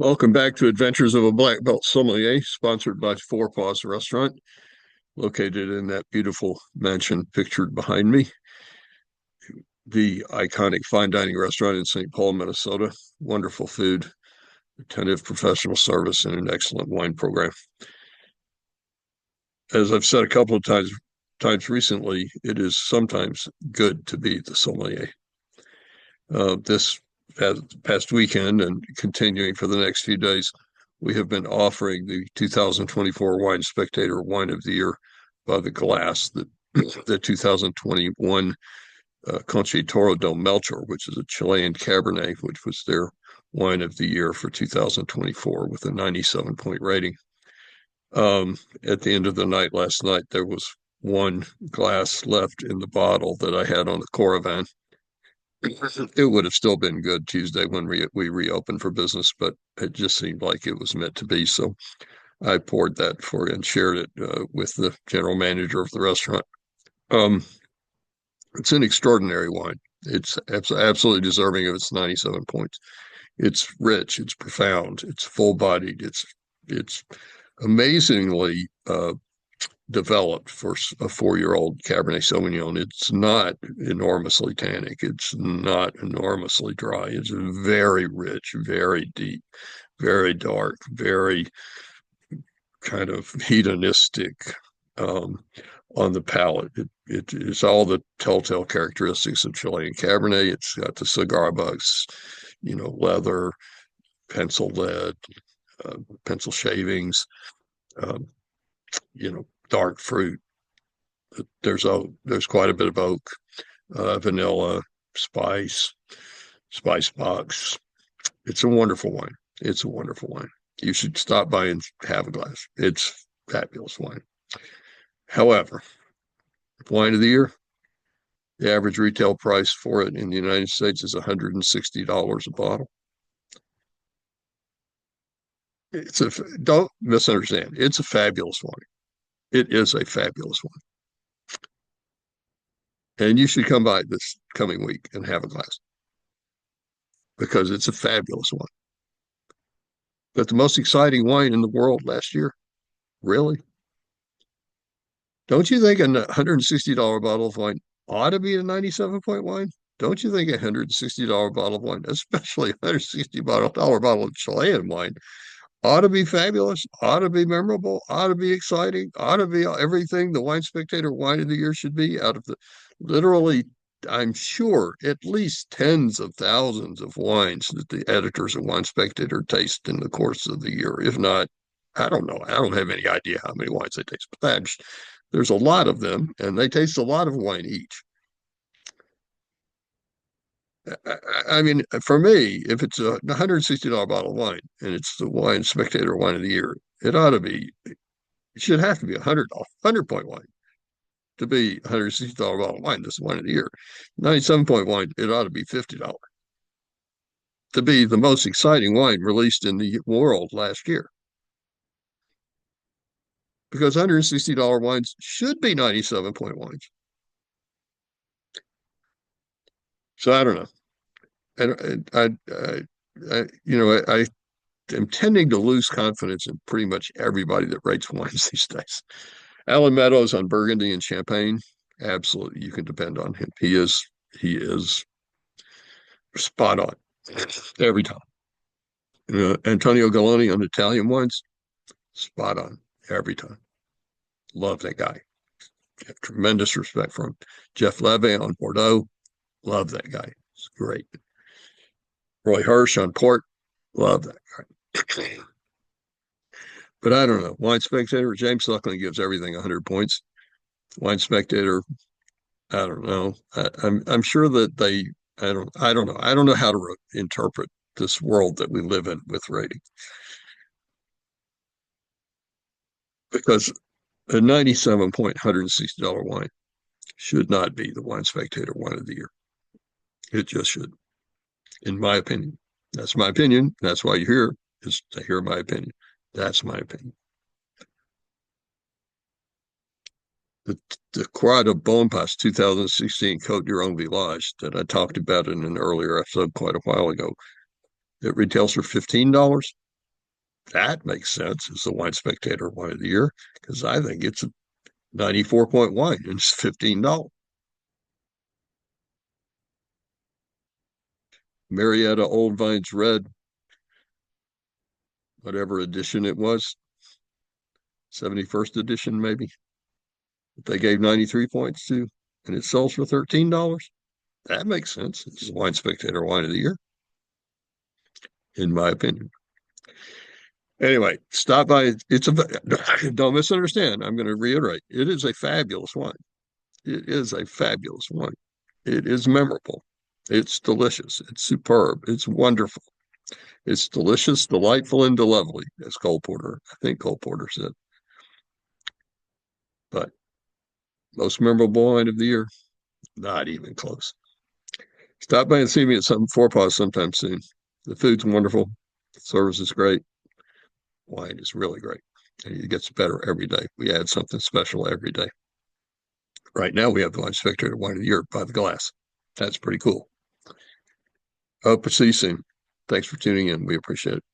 Welcome back to Adventures of a Black Belt Sommelier, sponsored by Four Paws Restaurant, located in that beautiful mansion pictured behind me. The iconic fine dining restaurant in St. Paul, Minnesota. Wonderful food, attentive professional service, and an excellent wine program. As I've said a couple of times recently, it is sometimes good to be the sommelier. This past weekend and continuing for the next few days, we have been offering the 2024 Wine Spectator Wine of the Year by the glass, the 2021 Concha Toro del Melchor, which is a Chilean Cabernet, which was their wine of the year for 2024 with a 97-point rating. At the end of the night last night, there was one glass left in the bottle that I had on the Coravan. It would have still been good Tuesday when we reopened for business, but it just seemed like it was meant to be. So I poured that for and shared it with the general manager of the restaurant. It's an extraordinary wine. It's absolutely deserving of its 97 points. It's rich, it's profound, it's full-bodied, it's amazingly developed for a 4-year-old Cabernet Sauvignon. It's not enormously tannic. It's not enormously dry. It's very rich, very deep, very dark, very kind of hedonistic on the palate. It is all the telltale characteristics of Chilean Cabernet. It's got the cigar butts, leather, pencil lead, pencil shavings, um, dark fruit. There's quite a bit of oak, vanilla, spice box. It's a wonderful wine. It's a wonderful wine. You should stop by and have a glass. It's fabulous wine. However, wine of the year, the average retail price for it in the United States is $160 a bottle. Don't misunderstand. It's a fabulous wine. It is a fabulous one. And you should come by this coming week and have a glass because it's a fabulous one. But the most exciting wine in the world last year, really? Don't you think a $160 bottle of wine ought to be a 97-point wine? Don't you think a $160 bottle of wine, especially a $160 bottle of Chilean wine, ought to be fabulous, ought to be memorable, ought to be exciting, ought to be everything the Wine Spectator Wine of the Year should be out of the literally, I'm sure, at least tens of thousands of wines that the editors of Wine Spectator taste in the course of the year. If not, I don't know. I don't have any idea how many wines they taste, but there's a lot of them, and they taste a lot of wine each. I mean, for me, if it's a $160 bottle of wine and it's the Wine Spectator Wine of the Year, it ought to be, it should have to be a 100-point wine to be a $160 bottle of wine. This is wine of the year. 97-point wine, it ought to be $50 to be the most exciting wine released in the world last year. Because $160 wines should be 97-point wines. So I don't know. And I am tending to lose confidence in pretty much everybody that writes wines these days. Alan Meadows on Burgundy and Champagne, absolutely, you can depend on him. He is spot on every time. Antonio Galloni on Italian wines, spot on every time. Love that guy. Have tremendous respect for him. Jeff Levy on Bordeaux, love that guy. It's great. Roy Hirsch on Port, love that guy. But I don't know. Wine Spectator, James Suckling gives everything 100 points. Wine Spectator, I don't know. I'm sure that I don't know. I don't know how to interpret this world that we live in with rating. Because a 97-point $160 wine should not be the Wine Spectator Wine of the Year. It just should, in my opinion. That's my opinion. That's why you're here, is to hear my opinion. That's my opinion. The Croix de Bonpas 2016 Côte d'Iron Village that I talked about in an earlier episode quite a while ago, it retails for $15. That makes sense. It's the Wine Spectator Wine of the Year because I think it's a 94-point wine and it's $15. Marietta Old Vines Red, whatever edition it was, 71st edition maybe, that they gave 93 points to, and it sells for $13. That makes sense. It's the Wine Spectator Wine of the Year, in my opinion. Anyway, stop by. It's a don't misunderstand. I'm going to reiterate. It is a fabulous wine. It is a fabulous wine. It is memorable. It's delicious. It's superb. It's wonderful. It's delicious, delightful, and lovely, as Cole Porter, I think Cole Porter said. But most memorable wine of the year, not even close. Stop by and see me at some Four Paws sometime soon. The food's wonderful. The service is great. Wine is really great. And it gets better every day. We add something special every day. Right now, we have the Wine Spectator Wine of the Year by the glass. That's pretty cool. Hope to see you soon. Thanks for tuning in. We appreciate it.